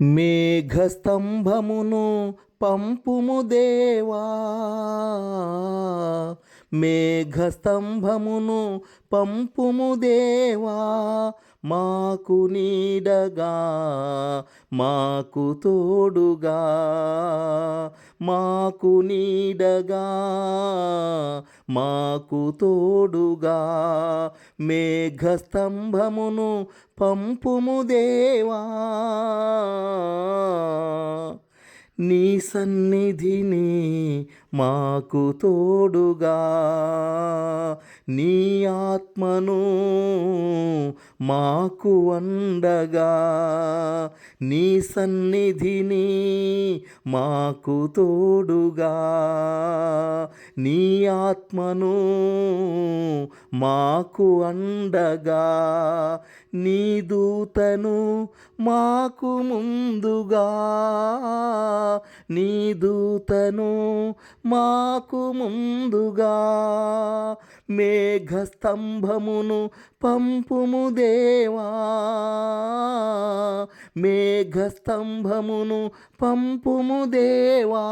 మేఘస్తంభమును పంపుము దేవా, మేఘస్తంభమును పంపుము దేవా, మాకు నీడగా మాకు తోడుగా, మాకు నీడగా మాకు తోడుగా, మేఘస్తంభమును పంపుము దేవా. నీ సన్నిధిని మాకు తోడుగా, నీ ఆత్మను మాకు అండగా, నీ సన్నిధిని మాకు తోడుగా, నీ ఆత్మను మాకు అండగా, నీ దూతను మాకు ముందుగా, నీ దూతను మాకు ముందుగా, మేఘస్తంభమును పంపుము దేవా, మేఘస్తంభమును పంపుము దేవా.